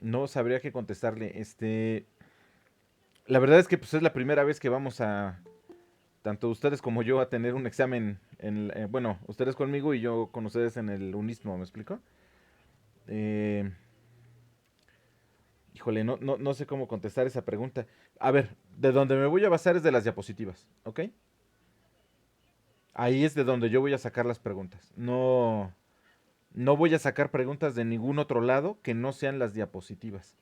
No sabría qué contestarle. La verdad es que pues es la primera vez que vamos a, tanto ustedes como yo, a tener un examen, bueno, ustedes conmigo y yo con ustedes en el Unismo, ¿me explico? Eh, Híjole, no sé cómo contestar esa pregunta. A ver, de donde me voy a basar es de las diapositivas, ¿ok? Ahí es de donde yo voy a sacar las preguntas. No voy a sacar preguntas de ningún otro lado que no sean las diapositivas.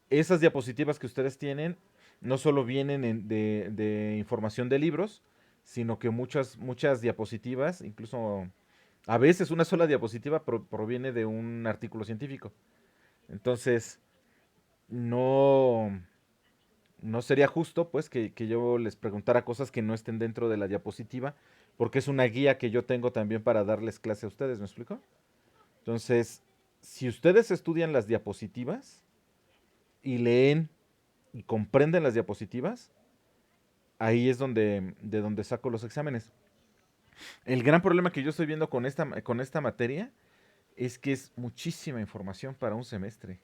Esas diapositivas que ustedes tienen no solo vienen de información de libros, sino que muchas diapositivas, incluso a veces una sola diapositiva proviene de un artículo científico. Entonces, no, no sería justo pues que yo les preguntara cosas que no estén dentro de la diapositiva, porque es una guía que yo tengo también para darles clase a ustedes, ¿me explico? Entonces, si ustedes estudian las diapositivas y leen y comprenden las diapositivas, ahí es de donde saco los exámenes. El gran problema que yo estoy viendo con esta materia es que es muchísima información para un semestre.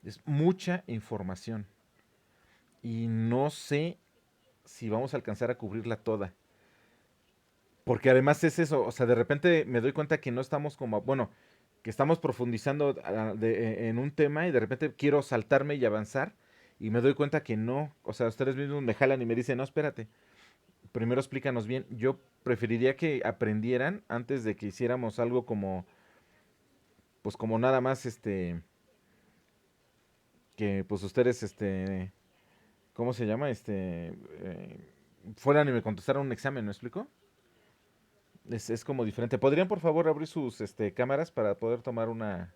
Es mucha información. Y no sé si vamos a alcanzar a cubrirla toda. Porque además es eso, o sea, de repente me doy cuenta que no estamos como, bueno, que estamos profundizando en un tema y de repente quiero saltarme y avanzar y me doy cuenta que no, o sea, ustedes mismos me jalan y me dicen, no, espérate, primero explícanos bien. Yo preferiría que aprendieran antes de que hiciéramos algo como, pues como nada más, que pues ustedes, ¿cómo se llama? Fueran y me contestaran un examen, ¿me explico? Es como diferente. ¿Podrían por favor abrir sus cámaras para poder tomar una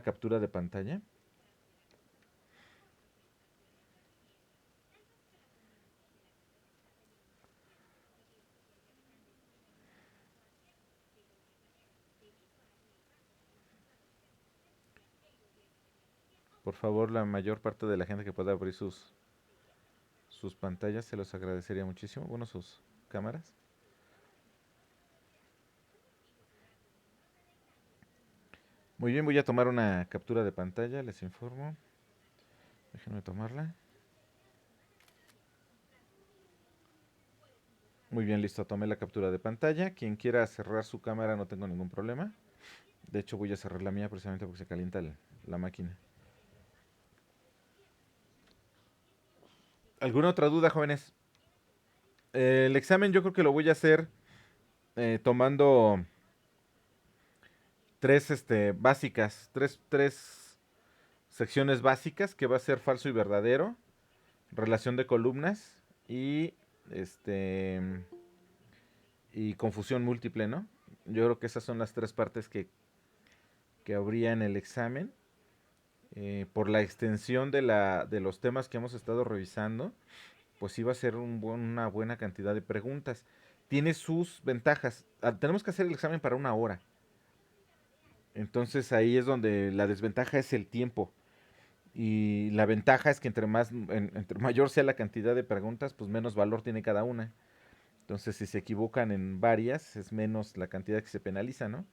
captura de pantalla? Por favor, la mayor parte de la gente que pueda abrir sus pantallas, se los agradecería muchísimo. Bueno, sus cámaras. Muy bien, voy a tomar una captura de pantalla, les informo. Déjenme tomarla. Muy bien, listo, tomé la captura de pantalla. Quien quiera cerrar su cámara no tengo ningún problema. De hecho, voy a cerrar la mía precisamente porque se calienta la máquina. ¿Alguna otra duda, jóvenes? El examen yo creo que lo voy a hacer tomando tres básicas, tres secciones básicas, que va a ser falso y verdadero, relación de columnas y este y confusión múltiple, ¿no? Yo creo que esas son las tres partes que habría en el examen. Por la extensión de los temas que hemos estado revisando, pues iba a ser una buena cantidad de preguntas. Tiene sus ventajas. Tenemos que hacer el examen para una hora. Entonces ahí es donde la desventaja es el tiempo. Y la ventaja es que entre mayor sea la cantidad de preguntas, pues menos valor tiene cada una. Entonces, si se equivocan en varias, es menos la cantidad que se penaliza, ¿no?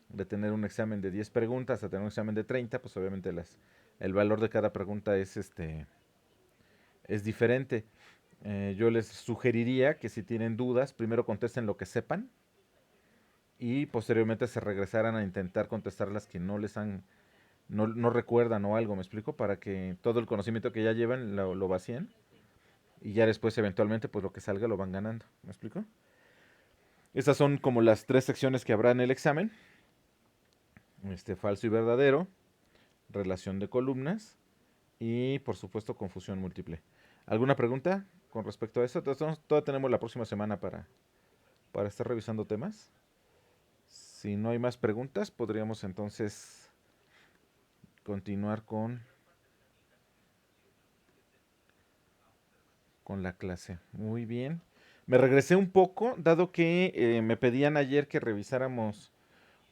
De tener un examen de 10 preguntas a tener un examen de 30, pues obviamente el valor de cada pregunta es diferente. Yo les sugeriría que si tienen dudas, primero contesten lo que sepan y posteriormente se regresaran a intentar contestar las que no recuerdan o algo, ¿me explico? Para que todo el conocimiento que ya llevan lo vacíen y ya después eventualmente pues lo que salga lo van ganando, ¿me explico? Estas son como las tres secciones que habrá en el examen. Falso y verdadero, relación de columnas y por supuesto confusión múltiple. ¿Alguna pregunta con respecto a eso? Entonces, todavía tenemos la próxima semana para estar revisando temas. Si no hay más preguntas, podríamos entonces continuar con la clase. Muy bien. Me regresé un poco, dado que me pedían ayer que revisáramos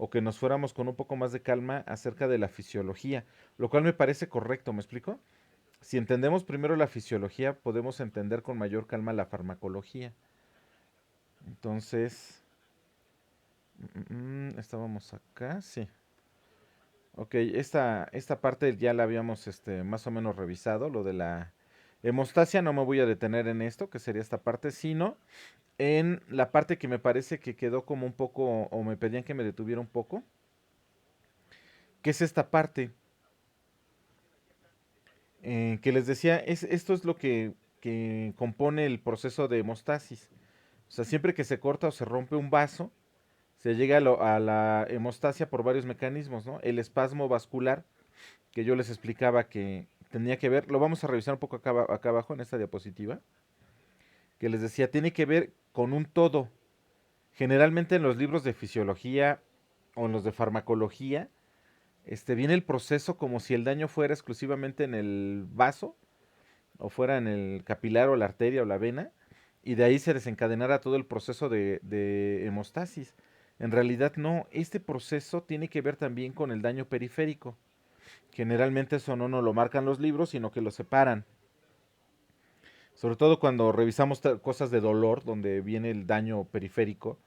o que nos fuéramos con un poco más de calma acerca de la fisiología, lo cual me parece correcto, ¿me explico? Si entendemos primero la fisiología, podemos entender con mayor calma la farmacología. Entonces, estábamos acá, sí. Ok, esta parte ya la habíamos más o menos revisado, lo de la hemostasia. No me voy a detener en esto, que sería esta parte, sino en la parte que me parece que quedó como un poco, o me pedían que me detuviera un poco, que es esta parte que les decía, esto es lo que compone el proceso de hemostasis. O sea, siempre que se corta o se rompe un vaso, se llega a la hemostasia por varios mecanismos, ¿no? El espasmo vascular, que yo les explicaba que tenía que ver, lo vamos a revisar un poco acá abajo en esta diapositiva, que les decía, tiene que ver con un todo. Generalmente en los libros de fisiología o en los de farmacología, viene el proceso como si el daño fuera exclusivamente en el vaso o fuera en el capilar o la arteria o la vena, y de ahí se desencadenara todo el proceso de hemostasis. En realidad no, este proceso tiene que ver también con el daño periférico. Generalmente eso no nos lo marcan los libros, sino que lo separan. Sobre todo cuando revisamos cosas de dolor, donde viene el daño periférico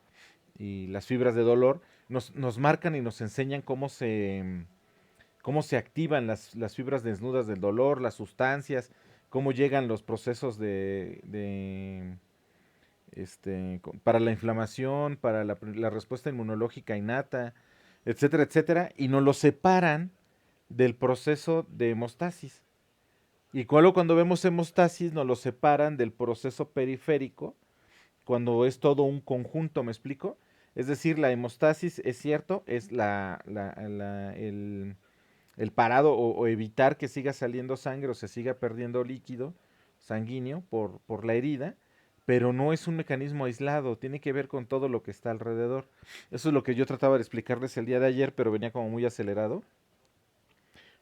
y las fibras de dolor, nos marcan y nos enseñan cómo se activan las fibras desnudas del dolor, las sustancias, cómo llegan los procesos para la inflamación, para la respuesta inmunológica innata, etcétera, etcétera, y nos lo separan del proceso de hemostasis. Y cuando vemos hemostasis nos lo separan del proceso periférico, cuando es todo un conjunto, ¿me explico? Es decir, la hemostasis, es cierto, es el parado o evitar que siga saliendo sangre o se siga perdiendo líquido sanguíneo por la herida, pero no es un mecanismo aislado, tiene que ver con todo lo que está alrededor. Eso es lo que yo trataba de explicarles el día de ayer, pero venía como muy acelerado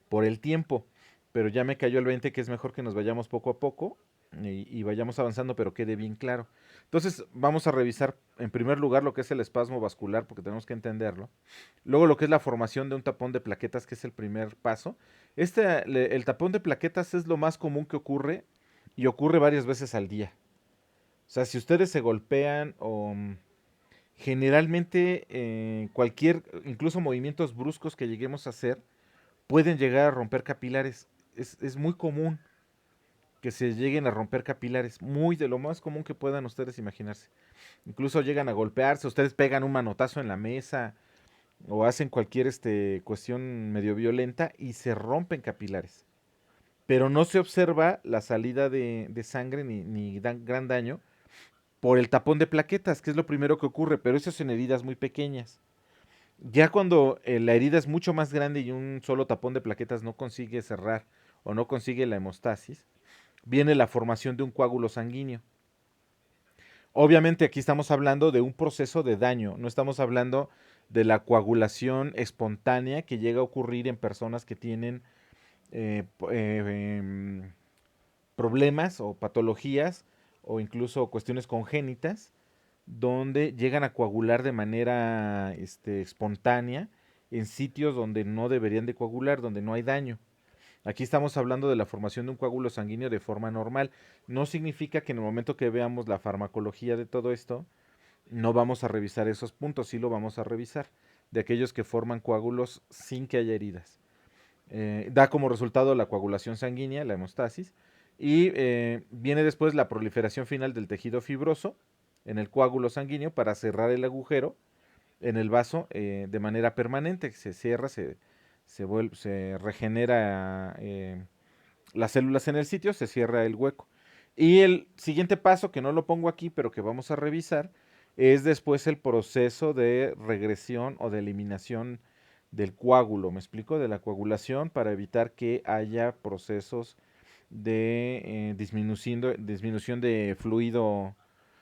por el tiempo. Pero ya me cayó el 20 que es mejor que nos vayamos poco a poco y vayamos avanzando, pero quede bien claro. Entonces vamos a revisar en primer lugar lo que es el espasmo vascular, porque tenemos que entenderlo. Luego lo que es la formación de un tapón de plaquetas, que es el primer paso. El tapón de plaquetas es lo más común que ocurre y ocurre varias veces al día. O sea, si ustedes se golpean o generalmente incluso movimientos bruscos que lleguemos a hacer, pueden llegar a romper capilares. Es muy común que se lleguen a romper capilares, muy de lo más común que puedan ustedes imaginarse. Incluso llegan a golpearse, ustedes pegan un manotazo en la mesa o hacen cualquier cuestión medio violenta y se rompen capilares. Pero no se observa la salida de sangre ni gran daño por el tapón de plaquetas, que es lo primero que ocurre, pero eso son heridas muy pequeñas. Ya cuando la herida es mucho más grande y un solo tapón de plaquetas no consigue cerrar o no consigue la hemostasis, viene la formación de un coágulo sanguíneo. Obviamente aquí estamos hablando de un proceso de daño, no estamos hablando de la coagulación espontánea que llega a ocurrir en personas que tienen problemas o patologías o incluso cuestiones congénitas donde llegan a coagular de manera espontánea en sitios donde no deberían de coagular, donde no hay daño. Aquí estamos hablando de la formación de un coágulo sanguíneo de forma normal. No significa que en el momento que veamos la farmacología de todo esto, no vamos a revisar esos puntos, sí lo vamos a revisar, de aquellos que forman coágulos sin que haya heridas. Da como resultado la coagulación sanguínea, la hemostasis, y viene después la proliferación final del tejido fibroso en el coágulo sanguíneo para cerrar el agujero en el vaso de manera permanente. Se cierra, se regenera las células en el sitio, se cierra el hueco. Y el siguiente paso, que no lo pongo aquí, pero que vamos a revisar, es después el proceso de regresión o de eliminación del coágulo, ¿me explico? De la coagulación para evitar que haya procesos de disminución de fluido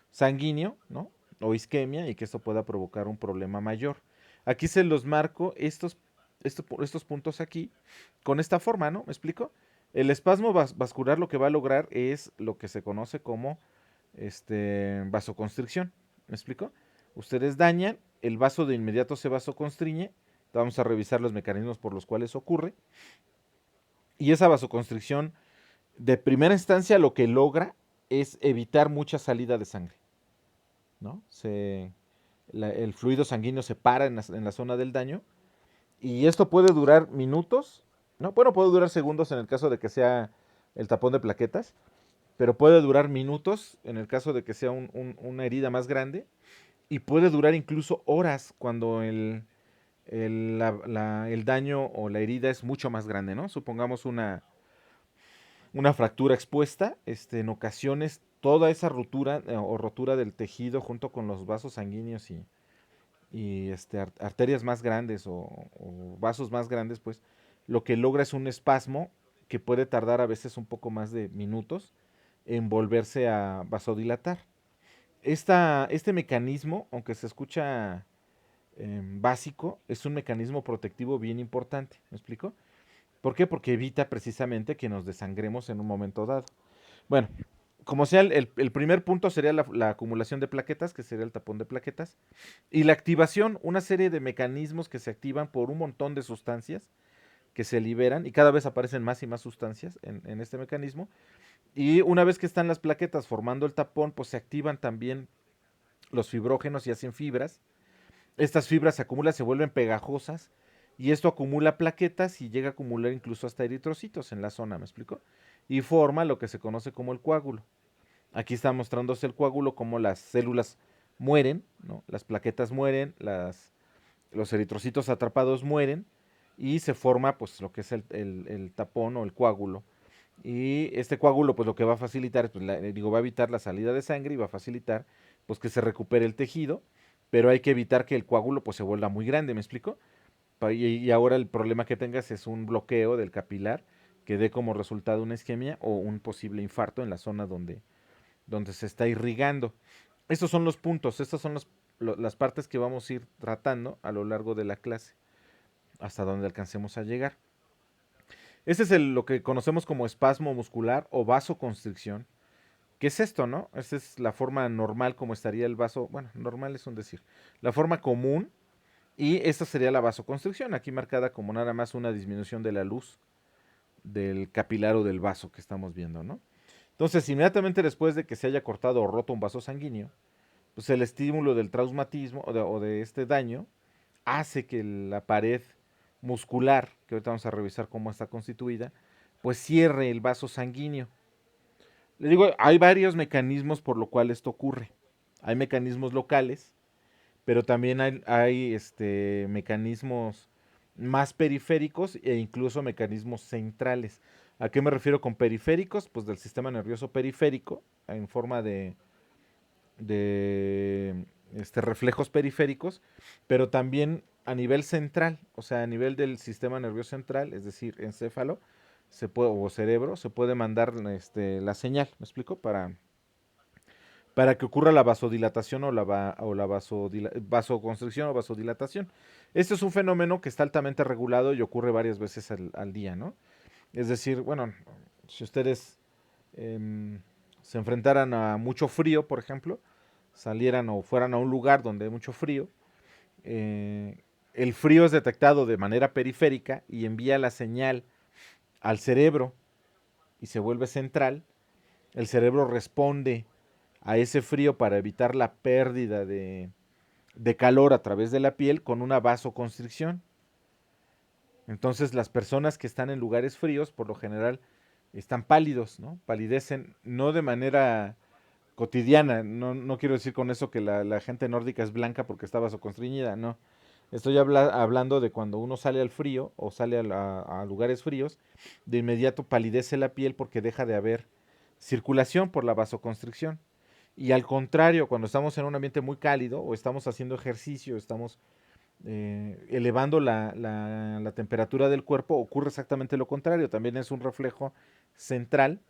sanguíneo, ¿no? O isquemia y que esto pueda provocar un problema mayor. Aquí se los marco estos puntos aquí con esta forma, ¿no? ¿Me explico? El espasmo vascular lo que va a lograr es lo que se conoce como vasoconstricción. ¿Me explico? Ustedes dañan, el vaso de inmediato se vasoconstriñe. Vamos a revisar los mecanismos por los cuales ocurre. Y esa vasoconstricción, de primera instancia, lo que logra es evitar mucha salida de sangre, ¿no? El fluido sanguíneo se para en la zona del daño Y esto puede durar minutos, ¿no? Bueno, puede durar segundos en el caso de que sea el tapón de plaquetas, pero puede durar minutos en el caso de que sea una herida más grande y puede durar incluso horas cuando el daño o la herida es mucho más grande, ¿no? Supongamos una fractura expuesta, en ocasiones toda esa ruptura o rotura del tejido junto con los vasos sanguíneos y arterias más grandes o vasos más grandes, pues lo que logra es un espasmo que puede tardar a veces un poco más de minutos en volverse a vasodilatar. Este mecanismo, aunque se escucha básico, es un mecanismo protectivo bien importante. ¿Me explico? ¿Por qué? Porque evita precisamente que nos desangremos en un momento dado. Bueno, como sea, el primer punto sería la acumulación de plaquetas, que sería el tapón de plaquetas, y la activación, una serie de mecanismos que se activan por un montón de sustancias que se liberan y cada vez aparecen más y más sustancias en este mecanismo. Y una vez que están las plaquetas formando el tapón, pues se activan también los fibrógenos y hacen fibras. Estas fibras se acumulan, se vuelven pegajosas y esto acumula plaquetas y llega a acumular incluso hasta eritrocitos en la zona, ¿me explico? Y forma lo que se conoce como el coágulo. Aquí está mostrándose el coágulo, como las células mueren, ¿no? Las plaquetas mueren, los eritrocitos atrapados mueren y se forma pues lo que es el tapón o el coágulo. Y este coágulo pues lo que va a facilitar, pues, va a evitar la salida de sangre y va a facilitar pues que se recupere el tejido, pero hay que evitar que el coágulo pues se vuelva muy grande, ¿me explico? Y ahora el problema que tengas es un bloqueo del capilar que dé como resultado una isquemia o un posible infarto en la zona donde se está irrigando. Estos son los puntos, estas son las partes que vamos a ir tratando a lo largo de la clase, hasta donde alcancemos a llegar. Este es lo que conocemos como espasmo muscular o vasoconstricción. ¿Qué es esto, no? Esta es la forma normal como estaría el vaso. Bueno, normal es un decir. La forma común. Y esta sería la vasoconstricción, aquí marcada como nada más una disminución de la luz del capilar o del vaso que estamos viendo, ¿no? Entonces, inmediatamente después de que se haya cortado o roto un vaso sanguíneo, pues el estímulo del traumatismo o de este daño hace que la pared muscular, que ahorita vamos a revisar cómo está constituida, pues cierre el vaso sanguíneo. Le digo, hay varios mecanismos por lo cual esto ocurre. Hay mecanismos locales, pero también hay mecanismos más periféricos e incluso mecanismos centrales. ¿A qué me refiero con periféricos? Pues del sistema nervioso periférico, en forma de reflejos periféricos, pero también a nivel central, o sea, a nivel del sistema nervioso central, es decir, encéfalo, o cerebro, se puede mandar la señal, ¿me explico? Para que ocurra la vasodilatación o la vasoconstricción o vasodilatación. Este es un fenómeno que está altamente regulado y ocurre varias veces al día, ¿no? Es decir, bueno, si ustedes em, se enfrentaran a mucho frío, por ejemplo, salieran o fueran a un lugar donde hay mucho frío, eh, el frío es detectado de manera periférica y envía la señal al cerebro y se vuelve central. El cerebro responde a ese frío para evitar la pérdida de calor a través de la piel con una vasoconstricción. Entonces las personas que están en lugares fríos por lo general están pálidos, ¿no? Palidecen no de manera cotidiana, no quiero decir con eso que la gente nórdica es blanca porque está vasoconstriñida, no. Estoy hablando de cuando uno sale al frío o sale a lugares fríos, de inmediato palidece la piel porque deja de haber circulación por la vasoconstricción. Y al contrario, cuando estamos en un ambiente muy cálido o estamos haciendo ejercicio, estamos elevando la temperatura del cuerpo, ocurre exactamente lo contrario. También es un reflejo central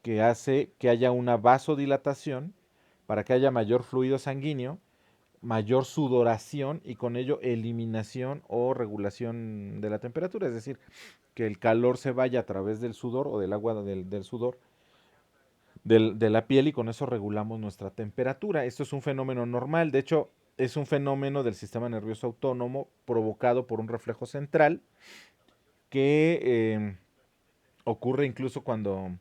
que hace que haya una vasodilatación para que haya mayor fluido sanguíneo, mayor sudoración y con ello eliminación o regulación de la temperatura. Es decir, que el calor se vaya a través del sudor o del agua del sudor de la piel y con eso regulamos nuestra temperatura. Esto es un fenómeno normal, de hecho es un fenómeno del sistema nervioso autónomo provocado por un reflejo central que ocurre incluso cuando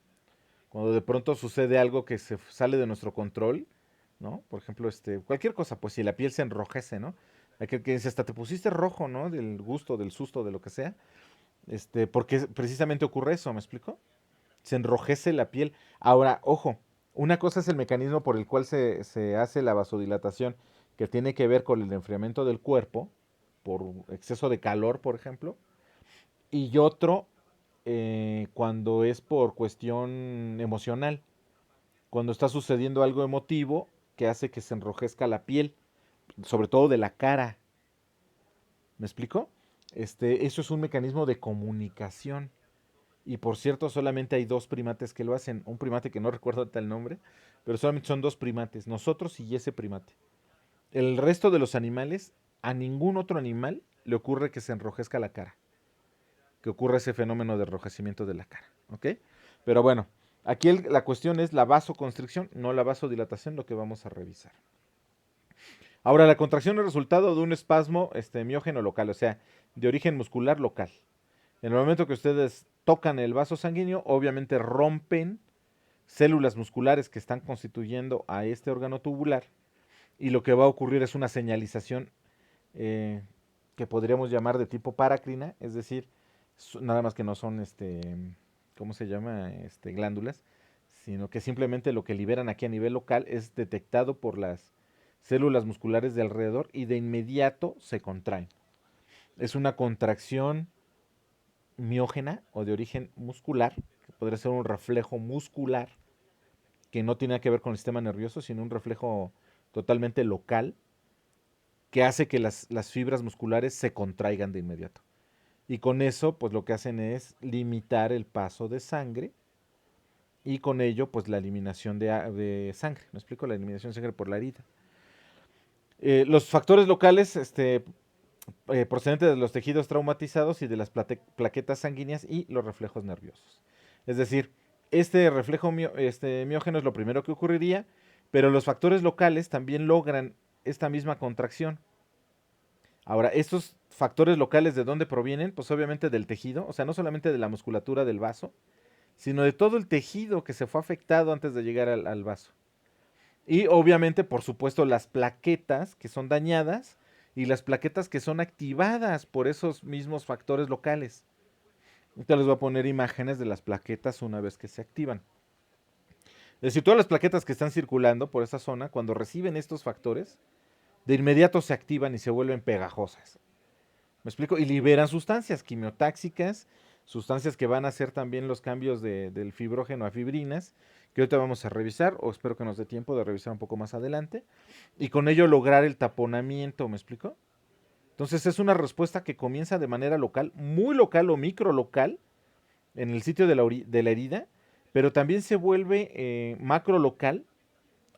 de pronto sucede algo que se sale de nuestro control, ¿no? Por ejemplo, cualquier cosa, pues si la piel se enrojece, ¿no? Aquel que dice, hasta te pusiste rojo, ¿no? Del gusto, del susto, de lo que sea. Porque precisamente ocurre eso, ¿me explico? Se enrojece la piel. Ahora, ojo, una cosa es el mecanismo por el cual se hace la vasodilatación, que tiene que ver con el enfriamiento del cuerpo, por exceso de calor, por ejemplo, y otro cuando es por cuestión emocional, cuando está sucediendo algo emotivo que hace que se enrojezca la piel, sobre todo de la cara. ¿Me explico? Eso es un mecanismo de comunicación. Y por cierto, solamente hay dos primates que lo hacen. Un primate que no recuerdo tal nombre, pero solamente son dos primates, nosotros y ese primate. El resto de los animales, a ningún otro animal le ocurre que se enrojezca la cara, que ocurra ese fenómeno de enrojecimiento de la cara. ¿Ok? Pero bueno, aquí la cuestión es la vasoconstricción, no la vasodilatación, lo que vamos a revisar. Ahora, la contracción es resultado de un espasmo miógeno local, o sea, de origen muscular local. En el momento que ustedes tocan el vaso sanguíneo, obviamente rompen células musculares que están constituyendo a este órgano tubular y lo que va a ocurrir es una señalización eh, que podríamos llamar de tipo paracrina, es decir, nada más que no son, ¿cómo se llama? Glándulas, sino que simplemente lo que liberan aquí a nivel local es detectado por las células musculares de alrededor y de inmediato se contraen. Es una contracción miógena o de origen muscular, que podría ser un reflejo muscular que no tiene que ver con el sistema nervioso, sino un reflejo totalmente local que hace que las fibras musculares se contraigan de inmediato. Y con eso, pues lo que hacen es limitar el paso de sangre y con ello, pues la eliminación de sangre. ¿Me explico? La eliminación de sangre por la herida. Los factores locales, procedentes de los tejidos traumatizados y de las plaquetas sanguíneas y los reflejos nerviosos. Es decir, este reflejo miógeno es lo primero que ocurriría, pero los factores locales también logran esta misma contracción. Ahora, estos factores locales, ¿de dónde provienen? Pues obviamente del tejido, o sea, no solamente de la musculatura del vaso, sino de todo el tejido que se fue afectado antes de llegar al vaso. Y obviamente, por supuesto, las plaquetas que son dañadas y las plaquetas que son activadas por esos mismos factores locales. Ahorita les voy a poner imágenes de las plaquetas una vez que se activan. Es decir, todas las plaquetas que están circulando por esa zona, cuando reciben estos factores, de inmediato se activan y se vuelven pegajosas. ¿Me explico? Y liberan sustancias quimiotáxicas, sustancias que van a hacer también los cambios del fibrógeno a fibrinas, que ahorita vamos a revisar, o espero que nos dé tiempo de revisar un poco más adelante, y con ello lograr el taponamiento, ¿me explico? Entonces es una respuesta que comienza de manera local, muy local o micro local, en el sitio de la herida, pero también se vuelve macro local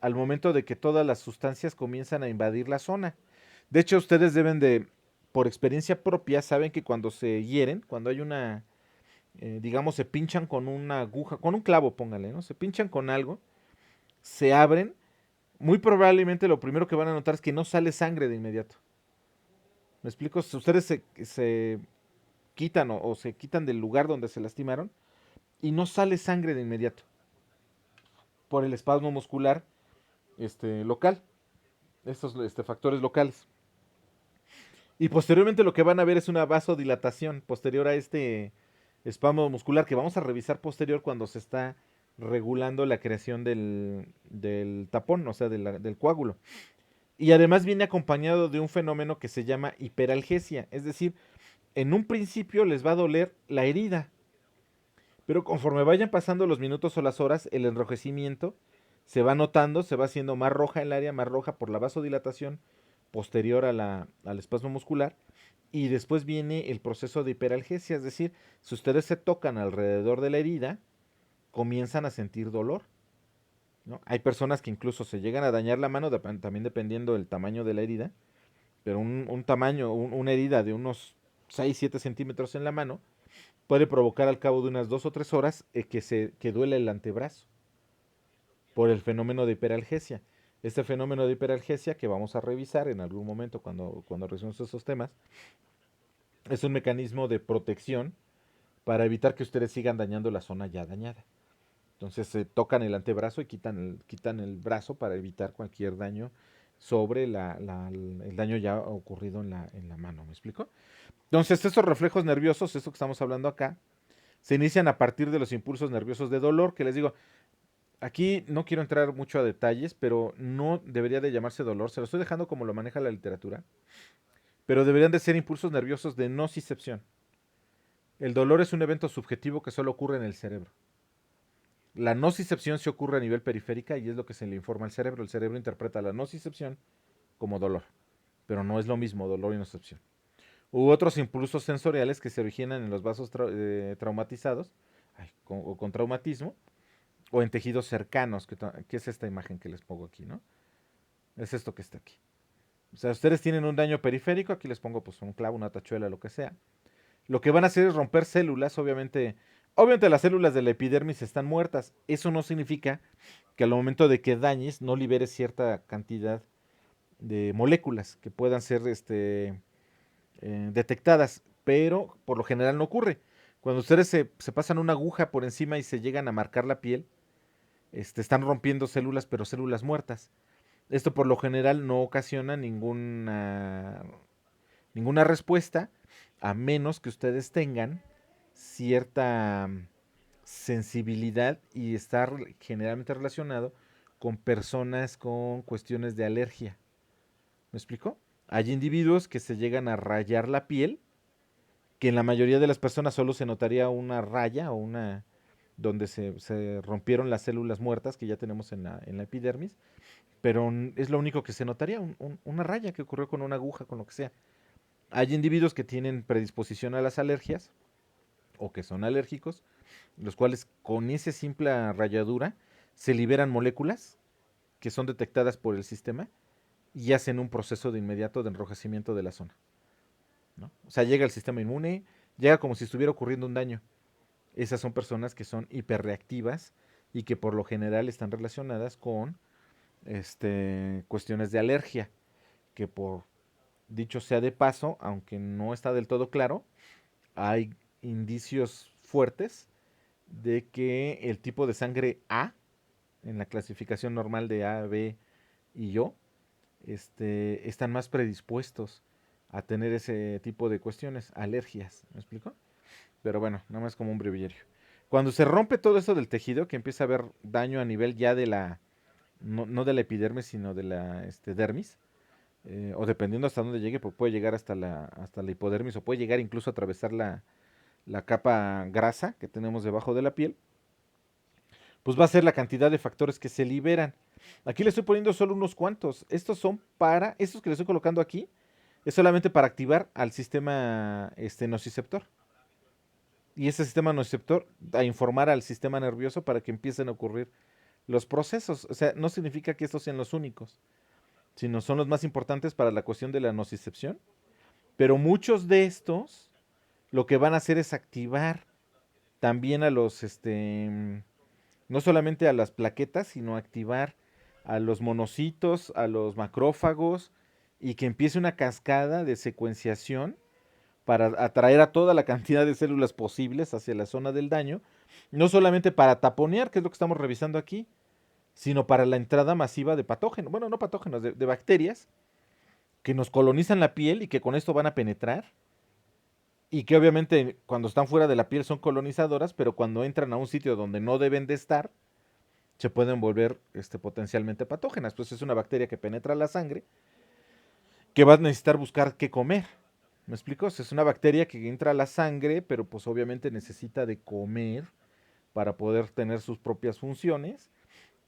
al momento de que todas las sustancias comienzan a invadir la zona. De hecho, ustedes deben de, por experiencia propia, saben que cuando se hieren, cuando hay una, digamos, se pinchan con una aguja, con un clavo, póngale, ¿no? Se pinchan con algo, se abren, muy probablemente lo primero que van a notar es que no sale sangre de inmediato. ¿Me explico? Si ustedes se quitan o se quitan del lugar donde se lastimaron y no sale sangre de inmediato por el espasmo muscular local, estos factores locales. Y posteriormente lo que van a ver es una vasodilatación posterior a este espasmo muscular que vamos a revisar posterior cuando se está regulando la creación del tapón, o sea, del coágulo. Y además viene acompañado de un fenómeno que se llama hiperalgesia, es decir, en un principio les va a doler la herida, pero conforme vayan pasando los minutos o las horas, el enrojecimiento se va notando, se va haciendo más roja el área, más roja por la vasodilatación posterior al espasmo muscular. Y después viene el proceso de hiperalgesia, es decir, si ustedes se tocan alrededor de la herida, comienzan a sentir dolor. ¿No? Hay personas que incluso se llegan a dañar la mano, también dependiendo del tamaño de la herida, pero un tamaño, una herida de unos 6-7 centímetros en la mano puede provocar al cabo de unas 2 o 3 horas que duele el antebrazo por el fenómeno de hiperalgesia. Este fenómeno de hiperalgesia que vamos a revisar en algún momento cuando revisemos esos temas, es un mecanismo de protección para evitar que ustedes sigan dañando la zona ya dañada. Entonces se tocan el antebrazo y quitan el brazo para evitar cualquier daño sobre el daño ya ocurrido en la mano, ¿me explico? Entonces, estos reflejos nerviosos, esto que estamos hablando acá, se inician a partir de los impulsos nerviosos de dolor, que les digo, aquí no quiero entrar mucho a detalles, pero no debería de llamarse dolor, se lo estoy dejando como lo maneja la literatura, pero deberían de ser impulsos nerviosos de nocicepción. El dolor es un evento subjetivo que solo ocurre en el cerebro. La nocicepción se ocurre a nivel periférica y es lo que se le informa al cerebro. El cerebro interpreta la nocicepción como dolor, pero no es lo mismo dolor y nocicepción. U otros impulsos sensoriales que se originan en los vasos traumatizados o con traumatismo o en tejidos cercanos, que es esta imagen que les pongo aquí, ¿no? Es esto que está aquí. O sea, ustedes tienen un daño periférico, aquí les pongo pues un clavo, una tachuela, lo que sea. Lo que van a hacer es romper células, obviamente las células de la epidermis están muertas. Eso no significa que al momento de que dañes no liberes cierta cantidad de moléculas que puedan ser detectadas, pero por lo general no ocurre. Cuando ustedes se pasan una aguja por encima y se llegan a marcar la piel, están rompiendo células, pero células muertas. Esto por lo general no ocasiona ninguna respuesta, a menos que ustedes tengan cierta sensibilidad y está generalmente relacionado con personas con cuestiones de alergia. ¿Me explico? Hay individuos que se llegan a rayar la piel, que en la mayoría de las personas solo se notaría una raya o una donde se rompieron las células muertas que ya tenemos en la epidermis, pero es lo único que se notaría, una raya que ocurrió con una aguja, con lo que sea. Hay individuos que tienen predisposición a las alergias o que son alérgicos, los cuales con esa simple rayadura se liberan moléculas que son detectadas por el sistema y hacen un proceso de inmediato de enrojecimiento de la zona, ¿no? O sea, llega el sistema inmune, llega como si estuviera ocurriendo un daño. Esas son personas que son hiperreactivas y que por lo general están relacionadas con cuestiones de alergia, que por dicho sea de paso, aunque no está del todo claro, hay indicios fuertes de que el tipo de sangre A, en la clasificación normal de A, B y O, están más predispuestos a tener ese tipo de cuestiones, alergias, ¿me explico? Pero bueno, nada más como un breviario. Cuando se rompe todo esto del tejido, que empieza a haber daño a nivel ya de no de la epidermis, sino de la dermis, o dependiendo hasta dónde llegue, pues puede llegar hasta la hipodermis, o puede llegar incluso a atravesar la capa grasa que tenemos debajo de la piel, pues va a ser la cantidad de factores que se liberan. Aquí le estoy poniendo solo unos cuantos. Estos que le estoy colocando aquí, es solamente para activar al sistema nociceptor. Y ese sistema nociceptor a informar al sistema nervioso para que empiecen a ocurrir los procesos. O sea, no significa que estos sean los únicos, sino son los más importantes para la cuestión de la nocicepción. Pero muchos de estos lo que van a hacer es activar también no solamente a las plaquetas, sino activar a los monocitos, a los macrófagos, y que empiece una cascada de secuenciación para atraer a toda la cantidad de células posibles hacia la zona del daño, no solamente para taponear, que es lo que estamos revisando aquí, sino para la entrada masiva de patógenos, bueno, no patógenos, de bacterias que nos colonizan la piel y que con esto van a penetrar y que obviamente cuando están fuera de la piel son colonizadoras, pero cuando entran a un sitio donde no deben de estar, se pueden volver potencialmente patógenas. Pues es una bacteria que penetra la sangre, que va a necesitar buscar qué comer. ¿Me explico? Es una bacteria que entra a la sangre, pero pues obviamente necesita de comer para poder tener sus propias funciones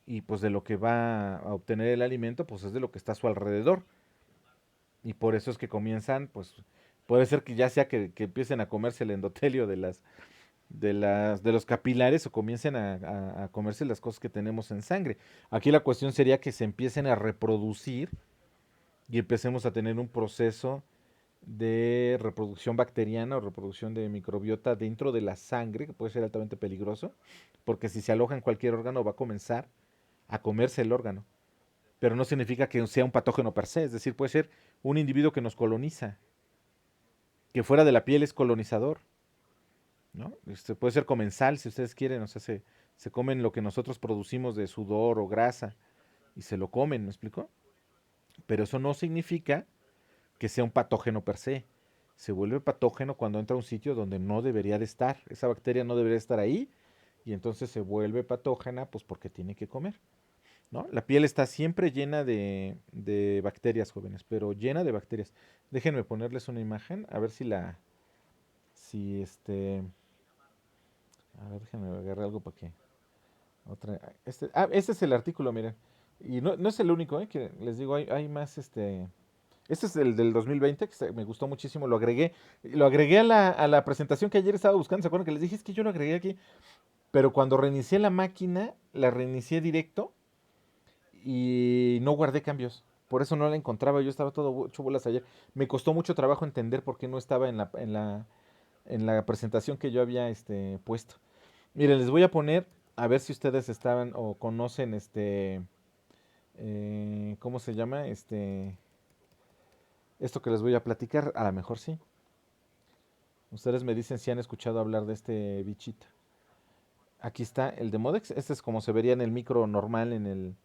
y pues de lo que va a obtener el alimento, pues es de lo que está a su alrededor. Y por eso es que comienzan, pues puede ser que ya sea que empiecen a comerse el endotelio de los capilares o comiencen a comerse las cosas que tenemos en sangre. Aquí la cuestión sería que se empiecen a reproducir y empecemos a tener un proceso de reproducción bacteriana o reproducción de microbiota dentro de la sangre, que puede ser altamente peligroso, porque si se aloja en cualquier órgano va a comenzar a comerse el órgano. Pero no significa que sea un patógeno per se, es decir, puede ser un individuo que nos coloniza, que fuera de la piel es colonizador, ¿no? Puede ser comensal si ustedes quieren, o sea, se comen lo que nosotros producimos de sudor o grasa y se lo comen, ¿me explico? Pero eso no significa que sea un patógeno per se. Se vuelve patógeno cuando entra a un sitio donde no debería de estar. Esa bacteria no debería estar ahí y entonces se vuelve patógena pues porque tiene que comer, ¿no? La piel está siempre llena de bacterias, jóvenes, pero llena de bacterias. Déjenme ponerles una imagen, a ver si la, si a ver, déjenme agarrar algo para que, este es el artículo, miren. Y no es el único, que les digo, hay más, este es el del 2020, que me gustó muchísimo, lo agregué a la presentación que ayer estaba buscando, ¿se acuerdan que les dije? Es que yo lo agregué aquí, pero cuando reinicié la máquina, la reinicié directo y no guardé cambios. Por eso no la encontraba, yo estaba todo hecho bolas ayer. Me costó mucho trabajo entender por qué no estaba en la presentación que yo había puesto. Miren, les voy a poner, a ver si ustedes estaban o conocen ¿cómo se llama? Esto que les voy a platicar, a lo mejor sí. Ustedes me dicen si han escuchado hablar de este bichito. Aquí está el Demodex. Este es como se vería en el micro normal, en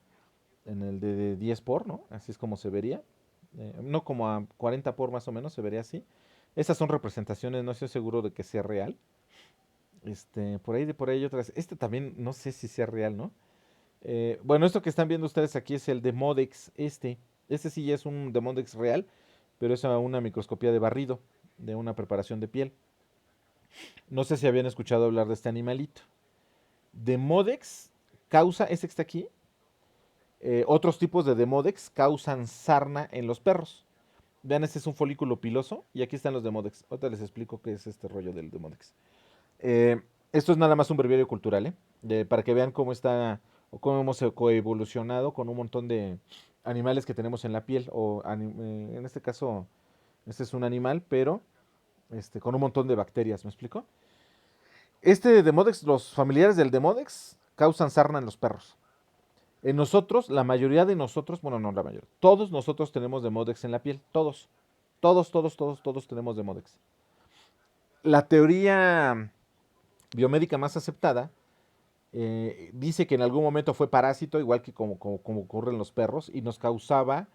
el de 10 por, ¿no? Así es como se vería. No como a 40 por más o menos, se vería así. Estas son representaciones, no estoy seguro de que sea real. Por ahí hay otras. Este también no sé si sea real, ¿no? Bueno, esto que están viendo ustedes aquí es el Demodex. Este sí ya es un Demodex real, pero es a una microscopía de barrido, de una preparación de piel. No sé si habían escuchado hablar de este animalito. Demodex causa, este que está aquí, otros tipos de Demodex causan sarna en los perros. Vean, este es un folículo piloso y aquí están los Demodex. Ahorita les explico qué es este rollo del Demodex. Esto es nada más un breviario cultural, para que vean cómo está o cómo hemos coevolucionado con un montón de animales que tenemos en la piel. En este caso, este es un animal, pero con un montón de bacterias, ¿me explico? Este Demodex, los familiares del Demodex causan sarna en los perros. En nosotros, la mayoría de nosotros, bueno, no la mayoría, todos nosotros tenemos Demodex en la piel, todos. Todos tenemos Demodex. La teoría biomédica más aceptada dice que en algún momento fue parásito, igual que como ocurre en los perros, y nos causaba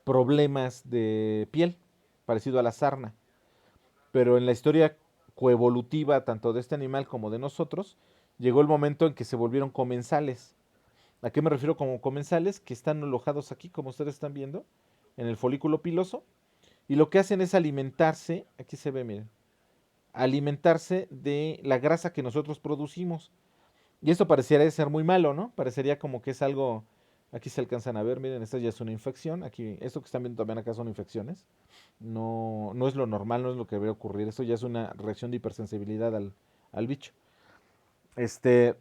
problemas de piel, parecido a la sarna. Pero en la historia coevolutiva, tanto de este animal como de nosotros, llegó el momento en que se volvieron comensales. ¿A qué me refiero como comensales? Que están alojados aquí, como ustedes están viendo, en el folículo piloso, y lo que hacen es alimentarse, aquí se ve, miren, alimentarse de la grasa que nosotros producimos. Y esto pareciera ser muy malo, ¿no? Parecería como que es algo, aquí se alcanzan a ver, miren, esta ya es una infección, aquí, esto que están viendo también acá son infecciones. No es lo normal, no es lo que debe ocurrir, esto ya es una reacción de hipersensibilidad al bicho. Este,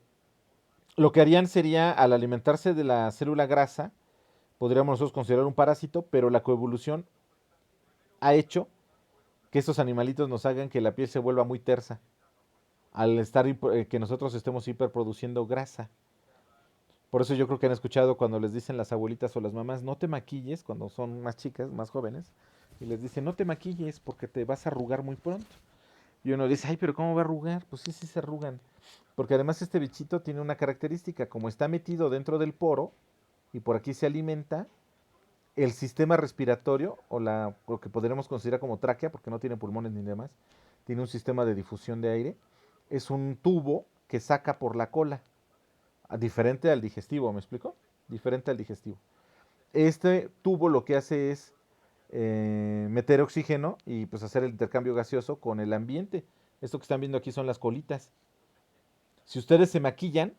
lo que harían sería, al alimentarse de la célula grasa, podríamos nosotros considerar un parásito, pero la coevolución ha hecho que estos animalitos nos hagan que la piel se vuelva muy tersa, al estar que nosotros estemos hiperproduciendo grasa. Por eso yo creo que han escuchado cuando les dicen las abuelitas o las mamás, no te maquilles, cuando son más chicas, más jóvenes, y les dicen, no te maquilles porque te vas a arrugar muy pronto. Y uno dice, ay, pero ¿cómo va a arrugar? Pues sí, sí se arrugan. Porque además este bichito tiene una característica, como está metido dentro del poro y por aquí se alimenta, el sistema respiratorio, lo que podríamos considerar como tráquea, porque no tiene pulmones ni demás, tiene un sistema de difusión de aire, es un tubo que saca por la cola, diferente al digestivo, ¿me explico? Diferente al digestivo. Este tubo lo que hace es meter oxígeno y pues hacer el intercambio gaseoso con el ambiente. Esto que están viendo aquí son las colitas. Si ustedes se maquillan,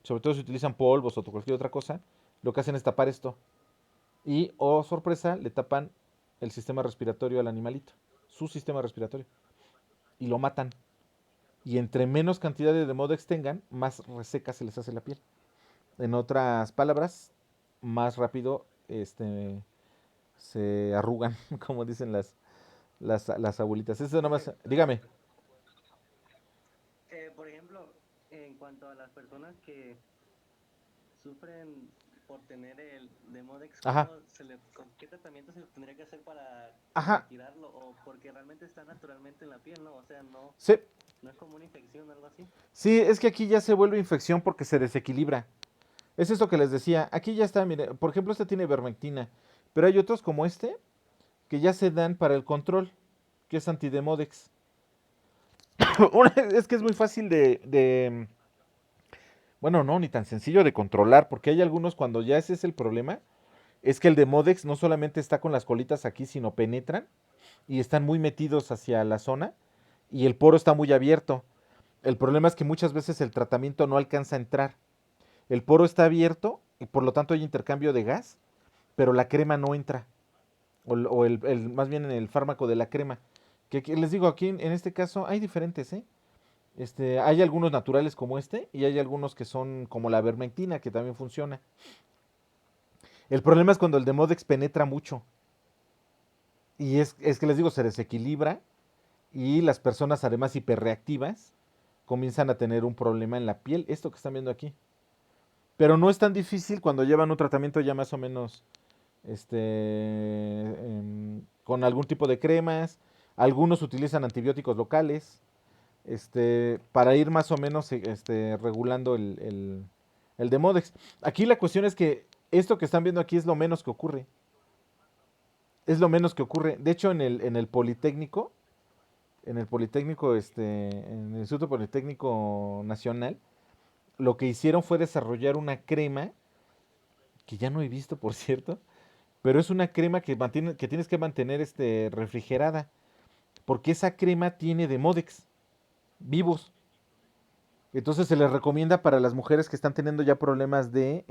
sobre todo si utilizan polvos o cualquier otra cosa, lo que hacen es tapar esto. Y, oh sorpresa, le tapan el sistema respiratorio al animalito, su sistema respiratorio, y lo matan. Y entre menos cantidad de Demodex tengan, más reseca se les hace la piel. En otras palabras, más rápido se arrugan, como dicen las abuelitas. Eso nomás, dígame. Por ejemplo, en cuanto a las personas que sufren por tener el Demodex, Ajá, ¿qué tratamiento se tendría que hacer para ajá, retirarlo? O porque realmente está naturalmente en la piel, ¿no? O sea, sí, no es como una infección o algo así. sí, es que aquí ya se vuelve infección porque se desequilibra. Es eso que les decía. Aquí ya está, mire, por ejemplo, este tiene vermectina, Pero hay otros como este que ya se dan para el control, que es antidemodex. Es que es muy fácil bueno, no, ni tan sencillo de controlar, porque hay algunos cuando ya ese es el problema, es que el Demodex no solamente está con las colitas aquí, sino penetran y están muy metidos hacia la zona y el poro está muy abierto. El problema es que muchas veces el tratamiento no alcanza a entrar. El poro está abierto y por lo tanto hay intercambio de gas, pero la crema no entra. Más bien en el fármaco de la crema. Que les digo, aquí en este caso hay diferentes, ¿eh? Hay algunos naturales como este y hay algunos que son como la vermectina, que también funciona. El problema es cuando el Demodex penetra mucho. Y es que les digo, se desequilibra y las personas además hiperreactivas comienzan a tener un problema en la piel, esto que están viendo aquí. Pero no es tan difícil cuando llevan un tratamiento ya más o menos con algún tipo de cremas. Algunos utilizan antibióticos locales para ir más o menos regulando el Demodex. Aquí la cuestión es que esto que están viendo aquí es lo menos que ocurre. Es lo menos que ocurre. De hecho, en el Politécnico, en el Instituto Politécnico Nacional, lo que hicieron fue desarrollar una crema, que ya no he visto, por cierto, pero es una crema que tienes que mantener refrigerada, porque esa crema tiene Demodex vivos. Entonces se les recomienda para las mujeres que están teniendo ya problemas de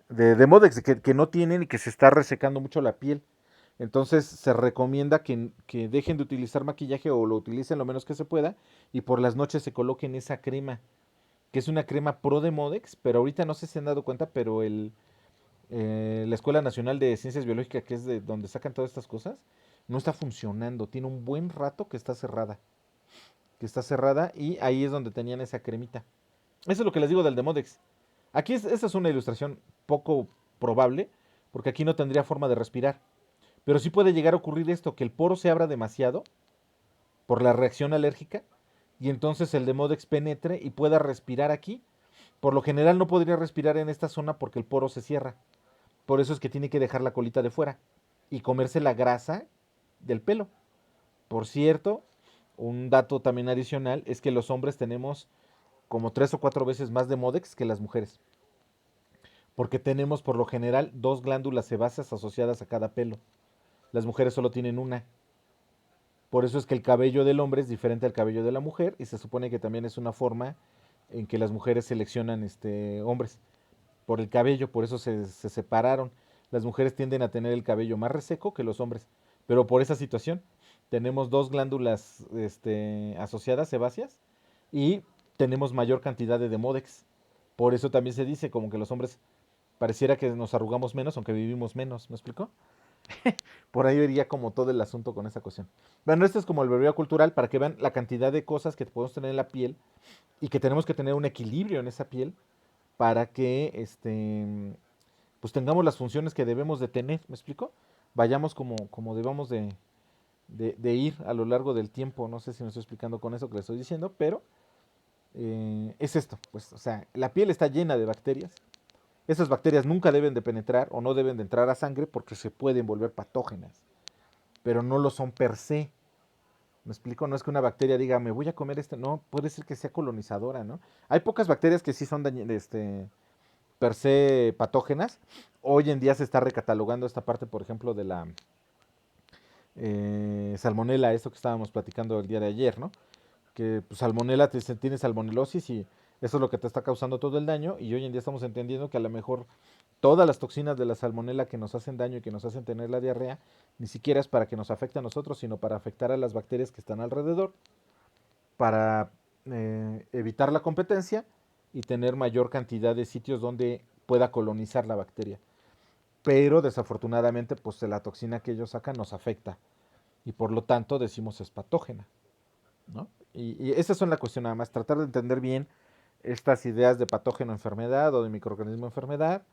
Demodex, que no tienen y que se está resecando mucho la piel. Entonces se recomienda que dejen de utilizar maquillaje o lo utilicen lo menos que se pueda y por las noches se coloquen esa crema, que es una crema pro Demodex, pero ahorita no sé si se han dado cuenta, pero la Escuela Nacional de Ciencias Biológicas, que es de donde sacan todas estas cosas, no está funcionando. Tiene un buen rato que está cerrada. Que está cerrada y ahí es donde tenían esa cremita. Eso es lo que les digo del Demodex. Aquí esta es una ilustración poco probable, porque aquí no tendría forma de respirar. Pero sí puede llegar a ocurrir esto, que el poro se abra demasiado por la reacción alérgica y entonces el Demodex penetre y pueda respirar aquí. Por lo general no podría respirar en esta zona porque el poro se cierra. Por eso es que tiene que dejar la colita de fuera y comerse la grasa del pelo. Por cierto, un dato también adicional es que los hombres tenemos como 3 o 4 veces más Demodex que las mujeres. Porque tenemos por lo general 2 glándulas sebáceas asociadas a cada pelo. Las mujeres solo tienen una. Por eso es que el cabello del hombre es diferente al cabello de la mujer y se supone que también es una forma en que las mujeres seleccionan hombres por el cabello, por eso se separaron. Las mujeres tienden a tener el cabello más reseco que los hombres, pero por esa situación tenemos 2 glándulas asociadas sebáceas y tenemos mayor cantidad de Demodex. Por eso también se dice como que los hombres pareciera que nos arrugamos menos aunque vivimos menos, ¿me explico? Por ahí iría como todo el asunto con esa cuestión. Bueno, esto es como el breveo cultural para que vean la cantidad de cosas que podemos tener en la piel y que tenemos que tener un equilibrio en esa piel para que pues tengamos las funciones que debemos de tener, ¿me explico? Vayamos como debamos de ir a lo largo del tiempo, no sé si me estoy explicando con eso que le estoy diciendo, pero es esto, pues, o sea, la piel está llena de bacterias, esas bacterias nunca deben de penetrar o no deben de entrar a sangre porque se pueden volver patógenas, pero no lo son per se. ¿Me explico? No es que una bacteria diga, me voy a comer no, puede ser que sea colonizadora, ¿no? Hay pocas bacterias que sí son per se patógenas. Hoy en día se está recatalogando esta parte, por ejemplo, de la salmonela, esto que estábamos platicando el día de ayer, ¿no? Que pues, salmonela tiene salmonelosis y eso es lo que te está causando todo el daño y hoy en día estamos entendiendo que a lo mejor todas las toxinas de la salmonela que nos hacen daño y que nos hacen tener la diarrea, ni siquiera es para que nos afecte a nosotros, sino para afectar a las bacterias que están alrededor, para evitar la competencia y tener mayor cantidad de sitios donde pueda colonizar la bacteria. Pero desafortunadamente, pues la toxina que ellos sacan nos afecta y por lo tanto decimos es patógena, ¿no? Y esa es la cuestión nada más, tratar de entender bien estas ideas de patógeno enfermedad o de microorganismo enfermedad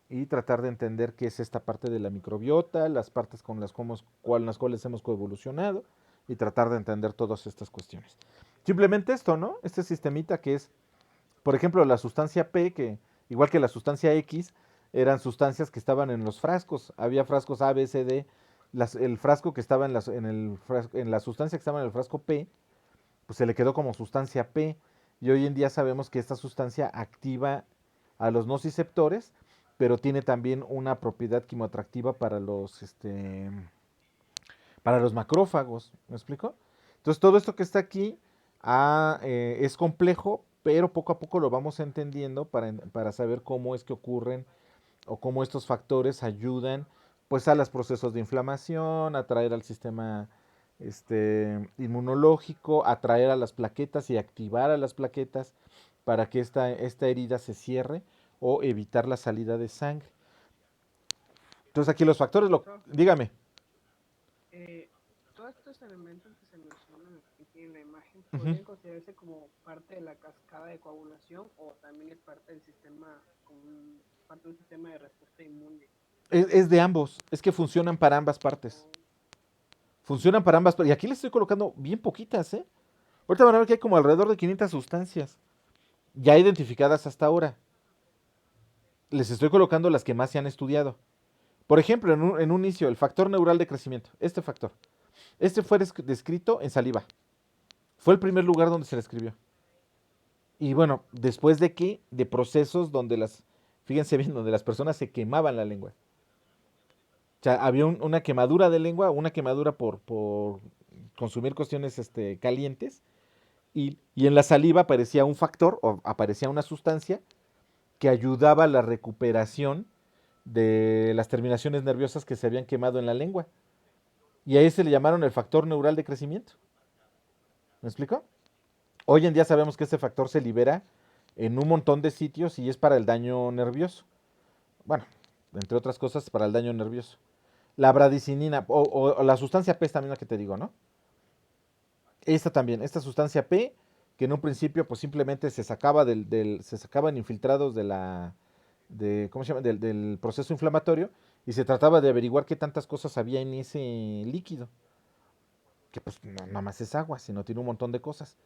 y tratar de entender qué es esta parte de la microbiota, las partes con las cuales hemos coevolucionado y tratar de entender todas estas cuestiones. Simplemente esto, ¿no? Este sistemita que es, por ejemplo, la sustancia P, que igual que la sustancia X, eran sustancias que estaban en los frascos. Había frascos A, B, C, D. El frasco que estaba en la sustancia que estaba en el frasco P, pues se le quedó como sustancia P. Y hoy en día sabemos que esta sustancia activa a los nociceptores, pero tiene también una propiedad quimioatractiva para los macrófagos. ¿Me explico? Entonces todo esto que está aquí es complejo, pero poco a poco lo vamos entendiendo para saber cómo es que ocurren o cómo estos factores ayudan pues a los procesos de inflamación, atraer al sistema inmunológico, atraer a las plaquetas y activar a las plaquetas para que esta herida se cierre o evitar la salida de sangre. Entonces aquí los factores, Doctor, dígame. todos estos elementos que se mencionan aquí en la imagen Ujú. podrían considerarse como parte de la cascada de coagulación o también es parte del sistema, como parte de un sistema de respuesta inmune. Es de ambos, es que funcionan para ambas partes. O, Funcionan para ambas partes. Y aquí les estoy colocando bien poquitas, ¿eh? Ahorita van a ver que hay como alrededor de 500 sustancias ya identificadas hasta ahora. Les estoy colocando las que más se han estudiado. Por ejemplo, en un inicio, el factor neural de crecimiento. Este factor. Este fue descrito en saliva. Fue el primer lugar donde se le escribió. Y bueno, después de qué? De procesos donde fíjense bien, donde las personas se quemaban la lengua. O sea, había una quemadura de lengua, una quemadura por consumir cuestiones calientes. Y en la saliva aparecía un factor o aparecía una sustancia que ayudaba a la recuperación de las terminaciones nerviosas que se habían quemado en la lengua. Y a ese le llamaron el factor neural de crecimiento. ¿Me explico? Hoy en día sabemos que este factor se libera en un montón de sitios y es para el daño nervioso. Bueno, entre otras cosas, para el daño nervioso. La bradicinina o la sustancia P es también la que te digo, ¿no? Esta también, esta sustancia P, que en un principio pues simplemente se sacaban infiltrados ¿cómo se llama? Del proceso inflamatorio y se trataba de averiguar qué tantas cosas había en ese líquido, que pues no, nada más es agua, sino tiene un montón de cosas.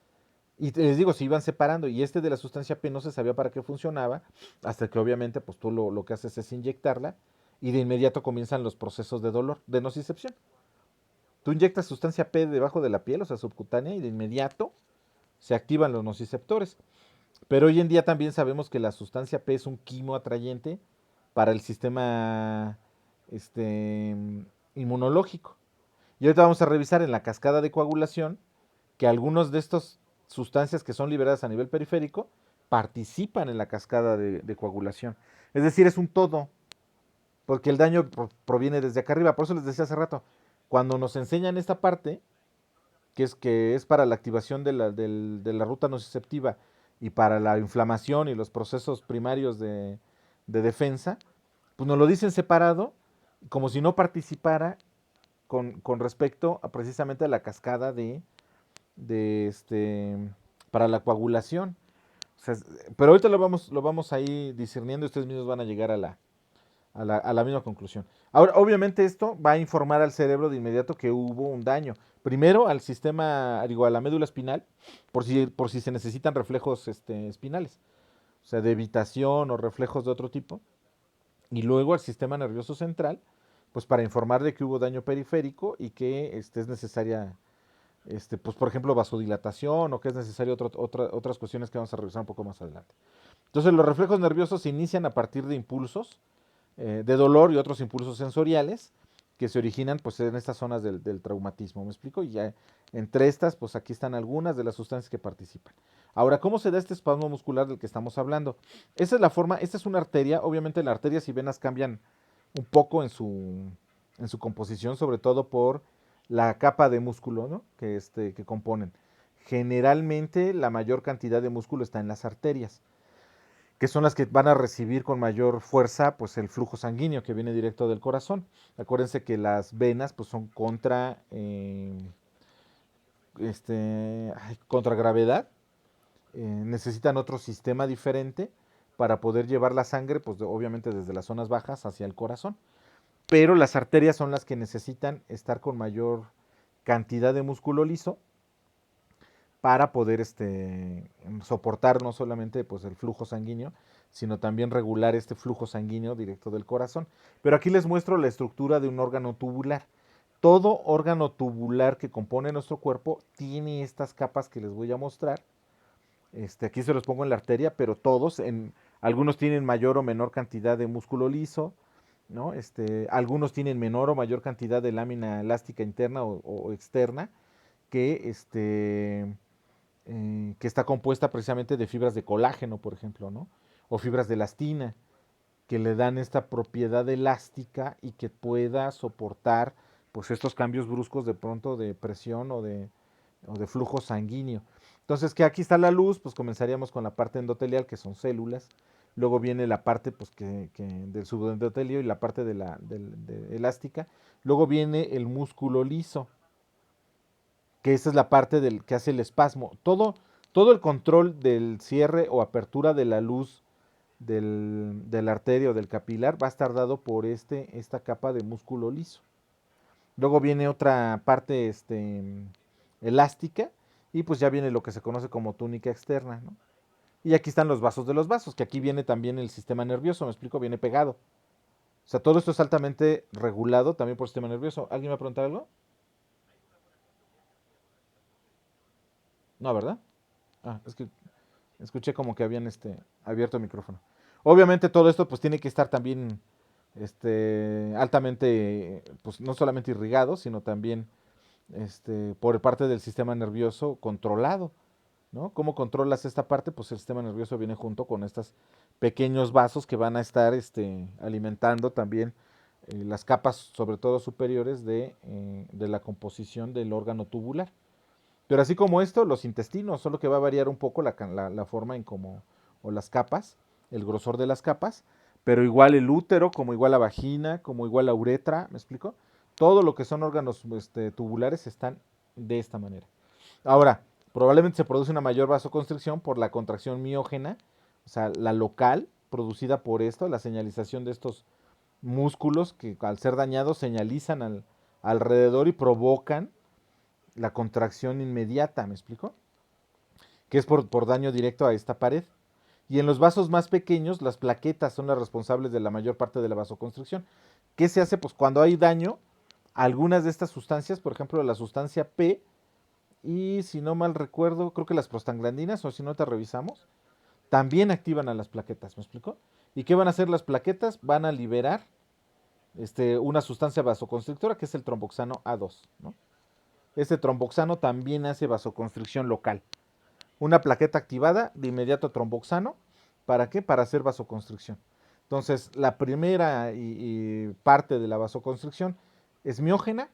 Y les digo, se iban separando y este de la sustancia P no se sabía para qué funcionaba, hasta que obviamente pues tú lo que haces es inyectarla y de inmediato comienzan los procesos de dolor, de nocicepción. Tú inyectas sustancia P debajo de la piel, o sea, subcutánea, y de inmediato se activan los nociceptores. Pero hoy en día también sabemos que la sustancia P es un quimo atrayente para el sistema este, inmunológico. Y ahorita vamos a revisar en la cascada de coagulación que algunos de estas sustancias que son liberadas a nivel periférico participan en la cascada de coagulación. Es decir, es un todo, porque el daño proviene desde acá arriba. Por eso les decía hace rato, cuando nos enseñan esta parte, que es para la activación de la ruta nociceptiva y para la inflamación y los procesos primarios de defensa, pues nos lo dicen separado, como si no participara con respecto a precisamente a la cascada de para la coagulación. O sea, pero ahorita lo vamos a ir discerniendo y ustedes mismos van a llegar a la misma conclusión. Ahora, obviamente esto va a informar al cerebro de inmediato que hubo un daño. Primero al sistema, digo, a la médula espinal, por si se necesitan reflejos espinales, o sea, de evitación o reflejos de otro tipo. Y luego al sistema nervioso central, pues para informar de que hubo daño periférico y que es necesaria, pues por ejemplo, vasodilatación o que es necesario otras cuestiones que vamos a revisar un poco más adelante. Entonces los reflejos nerviosos se inician a partir de impulsos de dolor y otros impulsos sensoriales que se originan pues en estas zonas del traumatismo, ¿me explico? Y ya entre estas, pues aquí están algunas de las sustancias que participan. Ahora, ¿cómo se da este espasmo muscular del que estamos hablando? Esa es la forma, esta es una arteria, obviamente las arterias y venas cambian un poco en su composición, sobre todo por la capa de músculo, ¿no? que componen. Generalmente la mayor cantidad de músculo está en las arterias, que son las que van a recibir con mayor fuerza pues el flujo sanguíneo que viene directo del corazón. Acuérdense que las venas pues son contra gravedad, necesitan otro sistema diferente para poder llevar la sangre pues obviamente desde las zonas bajas hacia el corazón. Pero las arterias son las que necesitan estar con mayor cantidad de músculo liso para poder soportar no solamente pues, el flujo sanguíneo, sino también regular este flujo sanguíneo directo del corazón. Pero aquí les muestro la estructura de un órgano tubular. Todo órgano tubular que compone nuestro cuerpo tiene estas capas que les voy a mostrar. Aquí se los pongo en la arteria, pero todos, algunos tienen mayor o menor cantidad de músculo liso, ¿no? Algunos tienen menor o mayor cantidad de lámina elástica interna o externa, que, que está compuesta precisamente de fibras de colágeno, por ejemplo, ¿no? O fibras de elastina, que le dan esta propiedad elástica y que pueda soportar pues estos cambios bruscos de pronto de presión o de flujo sanguíneo. Entonces, que aquí está la luz, pues comenzaríamos con la parte endotelial, que son células. Luego viene la parte pues, del subendotelio y la parte de elástica. Luego viene el músculo liso, que esa es la parte que hace el espasmo. Todo el control del cierre o apertura de la luz de la arteria o del capilar va a estar dado por esta capa de músculo liso. Luego viene otra parte elástica y pues ya viene lo que se conoce como túnica externa, ¿no? Y aquí están los vasos de los vasos, que aquí viene también el sistema nervioso, me explico, viene pegado. O sea, todo esto es altamente regulado también por el sistema nervioso. ¿Alguien me va a preguntar algo? No, ¿verdad? Ah, es que escuché como que habían abierto el micrófono. Obviamente todo esto pues tiene que estar también altamente, pues no solamente irrigado, sino también por parte del sistema nervioso controlado, ¿no? ¿Cómo controlas esta parte? Pues el sistema nervioso viene junto con estos pequeños vasos que van a estar alimentando también las capas, sobre todo superiores, de la composición del órgano tubular. Pero así como esto, los intestinos, solo que va a variar un poco la forma en cómo, o las capas, el grosor de las capas, pero igual el útero, como igual la vagina, como igual la uretra, ¿me explico? Todo lo que son órganos tubulares están de esta manera. Ahora, probablemente se produce una mayor vasoconstricción por la contracción miógena, o sea, la local, producida por esto, la señalización de estos músculos que al ser dañados señalizan alrededor y provocan la contracción inmediata, ¿me explico? Que es por daño directo a esta pared. Y en los vasos más pequeños, las plaquetas son las responsables de la mayor parte de la vasoconstricción. ¿Qué se hace? Pues cuando hay daño, algunas de estas sustancias, por ejemplo la sustancia P, y si no mal recuerdo, creo que las prostaglandinas, o si no te revisamos, también activan a las plaquetas, ¿me explico? ¿Y qué van a hacer las plaquetas? Van a liberar una sustancia vasoconstrictora que es el tromboxano A2, ¿no? Este tromboxano también hace vasoconstricción local. Una plaqueta activada, de inmediato tromboxano. ¿Para qué? Para hacer vasoconstricción. Entonces, la primera y parte de la vasoconstricción es miógena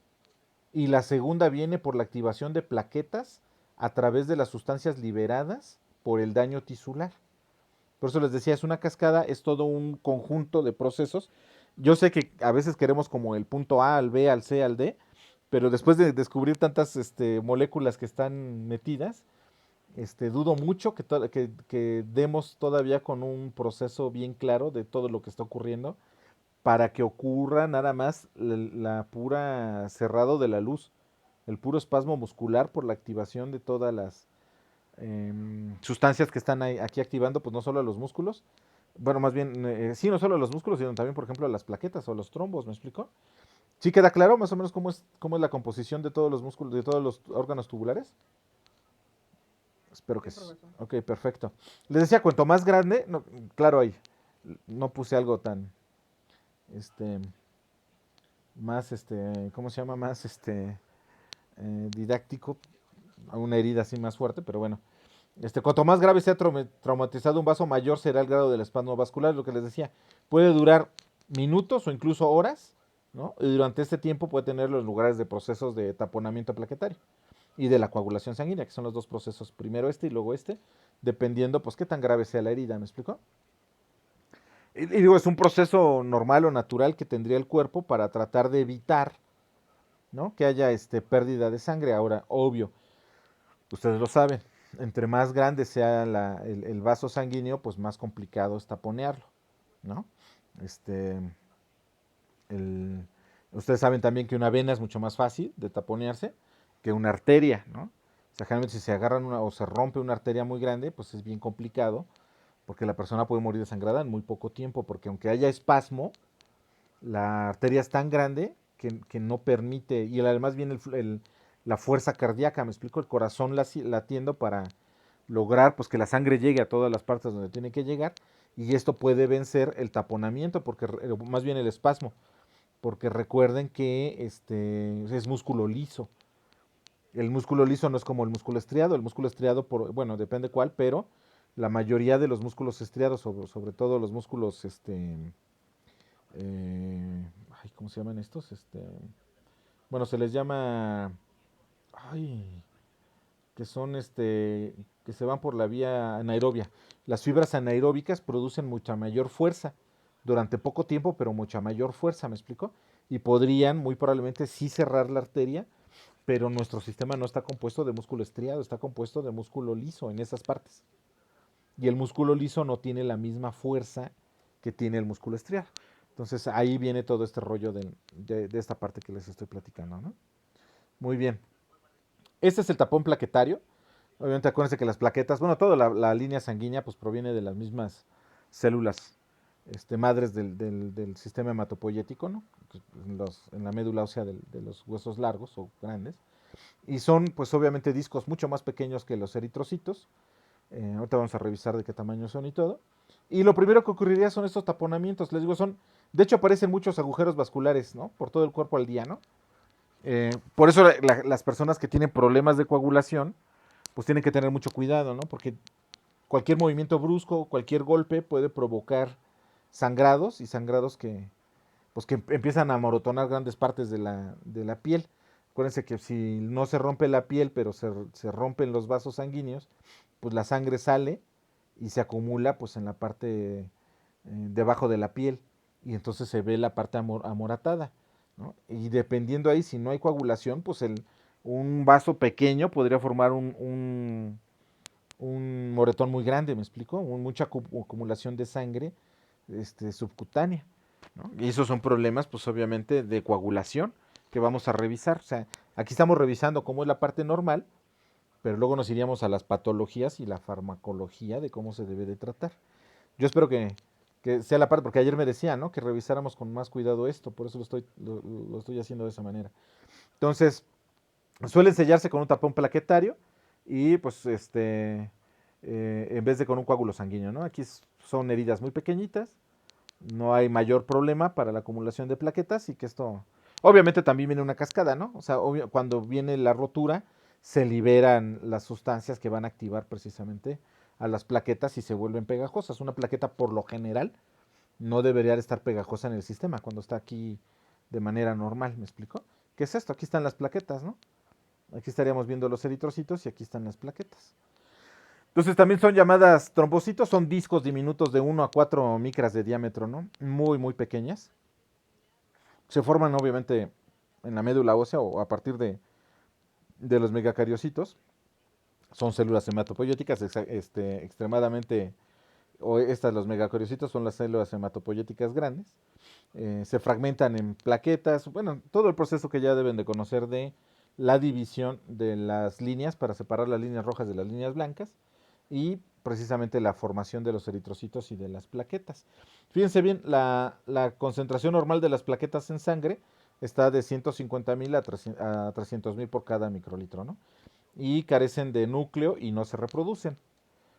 y la segunda viene por la activación de plaquetas a través de las sustancias liberadas por el daño tisular. Por eso les decía, es una cascada, es todo un conjunto de procesos. Yo sé que a veces queremos como el punto A, al B, al C, al D, pero después de descubrir tantas moléculas que están metidas, dudo mucho que demos todavía con un proceso bien claro de todo lo que está ocurriendo para que ocurra nada más la pura cerrado de la luz, el puro espasmo muscular por la activación de todas las sustancias que están aquí activando, pues no solo a los músculos, bueno, más bien, sí, no solo a los músculos, sino también, por ejemplo, a las plaquetas o a los trombos, ¿me explico? ¿Sí queda claro más o menos cómo es la composición de todos los músculos, de todos los órganos tubulares? Espero que Sí, sí. profesor. Ok, perfecto. Les decía, cuanto más grande, no, claro, ahí no puse algo tan, este, más, ¿cómo se llama? Más, didáctico, a una herida así más fuerte, pero bueno. Cuanto más grave sea traumatizado un vaso, mayor será el grado del espasmo vascular, lo que les decía. Puede durar minutos o incluso horas, ¿no? Y durante este tiempo puede tener los lugares de procesos de taponamiento plaquetario y de la coagulación sanguínea, que son los dos procesos, primero y luego dependiendo pues qué tan grave sea la herida, ¿me explico? Y digo, es un proceso normal o natural que tendría el cuerpo para tratar de evitar, ¿no? Que haya pérdida de sangre. Ahora, obvio, ustedes lo saben, entre más grande sea el vaso sanguíneo, pues más complicado es taponearlo, ¿no? Este, el, ustedes saben también que una vena es mucho más fácil de taponearse que una arteria, ¿no? O sea, generalmente si se agarran o se rompe una arteria muy grande, pues es bien complicado, porque la persona puede morir desangrada en muy poco tiempo, porque aunque haya espasmo, la arteria es tan grande que no permite, y además viene la fuerza cardíaca, me explico, el corazón latiendo para lograr pues que la sangre llegue a todas las partes donde tiene que llegar, y esto puede vencer el taponamiento, porque más bien el espasmo, porque recuerden que es músculo liso. El músculo liso no es como el músculo estriado, bueno, depende cuál, pero la mayoría de los músculos estriados, sobre todo los músculos, ¿cómo se llaman estos? Bueno, se les llama, ay, que son, que se van por la vía anaerobia. Las fibras anaeróbicas producen mucha mayor fuerza durante poco tiempo, pero mucha mayor fuerza, ¿me explico? Y podrían, muy probablemente, sí cerrar la arteria, pero nuestro sistema no está compuesto de músculo estriado, está compuesto de músculo liso en esas partes. Y el músculo liso no tiene la misma fuerza que tiene el músculo estriado. Entonces ahí viene todo este rollo de esta parte que les estoy platicando, ¿no? Muy bien. Este es el tapón plaquetario. Obviamente acuérdense que las plaquetas, bueno, toda la línea sanguínea pues proviene de las mismas células madres del sistema hematopoyético, ¿no? En la médula ósea de los huesos largos o grandes. Y son pues obviamente discos mucho más pequeños que los eritrocitos. Ahorita vamos a revisar de qué tamaño son y todo. Y lo primero que ocurriría son estos taponamientos. Les digo, de hecho aparecen muchos agujeros vasculares, ¿no? Por todo el cuerpo al día, ¿no? Por eso las personas que tienen problemas de coagulación, pues tienen que tener mucho cuidado, ¿no? Porque cualquier movimiento brusco, cualquier golpe puede provocar sangrados y sangrados pues que empiezan a morotonar grandes partes de la piel. Acuérdense que si no se rompe la piel, pero se rompen los vasos sanguíneos, pues la sangre sale y se acumula pues en la parte debajo de la piel y entonces se ve la parte amoratada, ¿no? Y dependiendo ahí, si no hay coagulación, pues un vaso pequeño podría formar un moretón muy grande, ¿me explico? Mucha acumulación de sangre subcutánea, ¿no? Y esos son problemas, pues obviamente, de coagulación que vamos a revisar. O sea, aquí estamos revisando cómo es la parte normal, pero luego nos iríamos a las patologías y la farmacología de cómo se debe de tratar. Yo espero que sea la parte, porque ayer me decía, ¿no? Que revisáramos con más cuidado esto, por eso lo estoy haciendo de esa manera. Entonces, suelen sellarse con un tapón plaquetario y pues en vez de con un coágulo sanguíneo, ¿no? Aquí son heridas muy pequeñitas, no hay mayor problema para la acumulación de plaquetas y que esto, obviamente también viene una cascada, ¿no? O sea, cuando viene la rotura se liberan las sustancias que van a activar precisamente a las plaquetas y se vuelven pegajosas. Una plaqueta por lo general no debería estar pegajosa en el sistema cuando está aquí de manera normal, ¿me explico? ¿Qué es esto? Aquí están las plaquetas, ¿no? Aquí estaríamos viendo los eritrocitos y aquí están las plaquetas. Entonces también son llamadas trombocitos, son discos diminutos de 1 a 4 micras de diámetro, ¿no? Muy, muy pequeñas. Se forman obviamente en la médula ósea o a partir de los megacariocitos. Son células hematopoyéticas extremadamente, los megacariocitos son las células hematopoyéticas grandes. Se fragmentan en plaquetas, bueno, todo el proceso que ya deben de conocer de la división de las líneas para separar las líneas rojas de las líneas blancas y precisamente la formación de los eritrocitos y de las plaquetas. Fíjense bien, la concentración normal de las plaquetas en sangre está de 150,000 a 300,000 por cada microlitro, ¿no? Y carecen de núcleo y no se reproducen.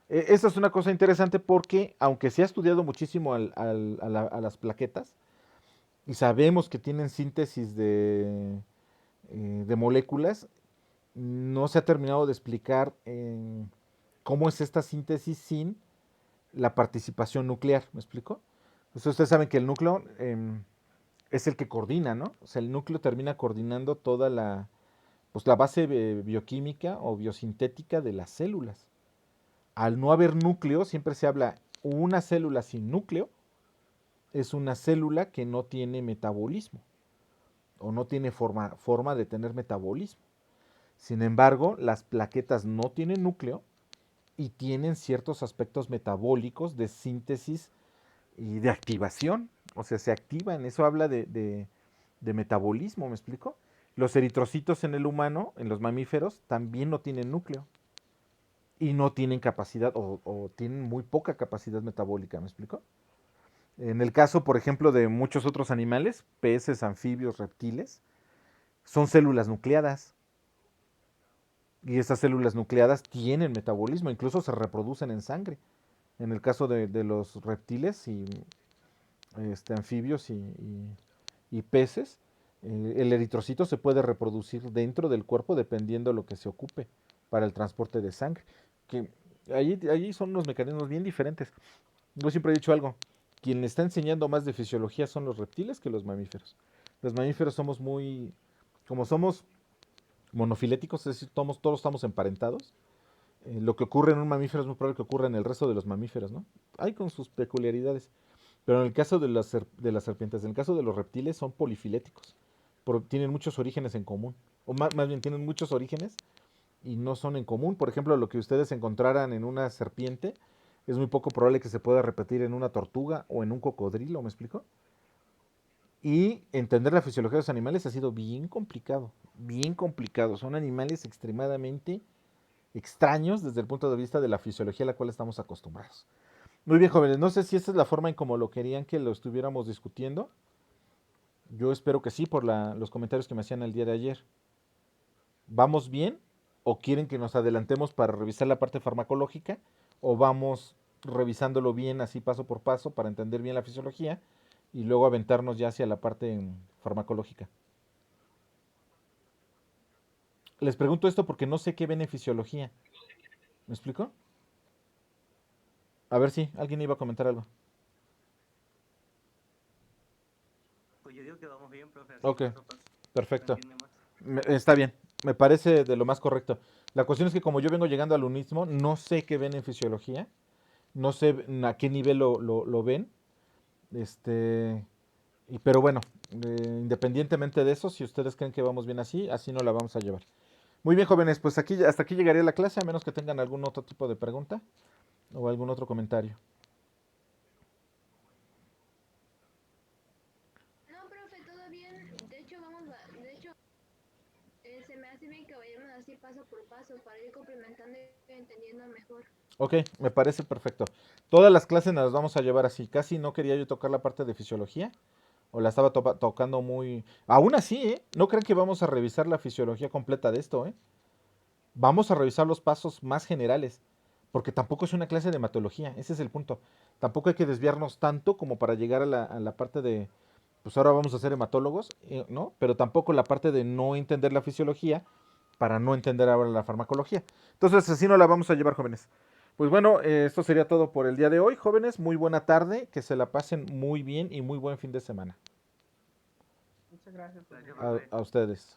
Esta es una cosa interesante porque, aunque se ha estudiado muchísimo a las plaquetas, y sabemos que tienen síntesis de moléculas, no se ha terminado de explicar cómo es esta síntesis sin la participación nuclear, ¿me explico? Entonces ustedes saben que el núcleo es el que coordina, ¿no? O sea, el núcleo termina coordinando toda pues la base bioquímica o biosintética de las células. Al no haber núcleo, siempre se habla una célula sin núcleo, es una célula que no tiene metabolismo o no tiene forma de tener metabolismo. Sin embargo, las plaquetas no tienen núcleo y tienen ciertos aspectos metabólicos de síntesis y de activación. O sea, se activan, eso habla de metabolismo, ¿me explico? Los eritrocitos en el humano, en los mamíferos, también no tienen núcleo y no tienen capacidad o tienen muy poca capacidad metabólica, ¿me explico? En el caso, por ejemplo, de muchos otros animales, peces, anfibios, reptiles, son células nucleadas. Y esas células nucleadas tienen metabolismo, incluso se reproducen en sangre. En el caso de los reptiles y anfibios y peces, el eritrocito se puede reproducir dentro del cuerpo dependiendo de lo que se ocupe para el transporte de sangre. Que allí son unos mecanismos bien diferentes. Yo siempre he dicho algo, quien le está enseñando más de fisiología son los reptiles que los mamíferos. Los mamíferos somos muy, como somos monofiléticos, es decir, todos estamos emparentados. Lo que ocurre en un mamífero es muy probable que ocurra en el resto de los mamíferos, ¿no? Hay con sus peculiaridades. Pero en el caso de las serpientes, en el caso de los reptiles, son polifiléticos. Tienen muchos orígenes en común. O más bien, tienen muchos orígenes y no son en común. Por ejemplo, lo que ustedes encontraran en una serpiente es muy poco probable que se pueda repetir en una tortuga o en un cocodrilo, ¿me explico? Y entender la fisiología de los animales ha sido bien complicado, bien complicado. Son animales extremadamente extraños desde el punto de vista de la fisiología a la cual estamos acostumbrados. Muy bien, jóvenes, no sé si esta es la forma en como lo querían que lo estuviéramos discutiendo. Yo espero que sí, por los comentarios que me hacían el día de ayer. ¿Vamos bien? ¿O quieren que nos adelantemos para revisar la parte farmacológica? ¿O vamos revisándolo bien así paso por paso para entender bien la fisiología y luego aventarnos ya hacia la parte farmacológica? Les pregunto esto porque no sé qué ven en fisiología. ¿Me explico? A ver si alguien iba a comentar algo. Pues yo digo que vamos bien, profe, así Ok, paso a paso. Se perfecto. entiende más. Está bien, me parece de lo más correcto. La cuestión es que como yo vengo llegando al unismo, no sé qué ven en fisiología, no sé a qué nivel lo ven, pero bueno, independientemente de eso, si ustedes creen que vamos bien así, así no la vamos a llevar. Muy bien, jóvenes, pues hasta aquí llegaría la clase, a menos que tengan algún otro tipo de pregunta o algún otro comentario. No, profe, todo bien. De hecho, se me hace bien que vayamos así paso por paso para ir complementando y entendiendo mejor. Ok, me parece perfecto. Todas las clases nos las vamos a llevar así. Casi no quería yo tocar la parte de fisiología, o la estaba tocando muy... Aún así, ¿eh? No crean que vamos a revisar la fisiología completa de esto, ¿eh? Vamos a revisar los pasos más generales, porque tampoco es una clase de hematología, ese es el punto. Tampoco hay que desviarnos tanto como para llegar a la parte de, pues ahora vamos a ser hematólogos, ¿no? Pero tampoco la parte de no entender la fisiología para no entender ahora la farmacología. Entonces, así no la vamos a llevar, jóvenes. Pues bueno, esto sería todo por el día de hoy, jóvenes. Muy buena tarde, que se la pasen muy bien y muy buen fin de semana. Muchas gracias, profe. Gracias, A, profe. a ustedes.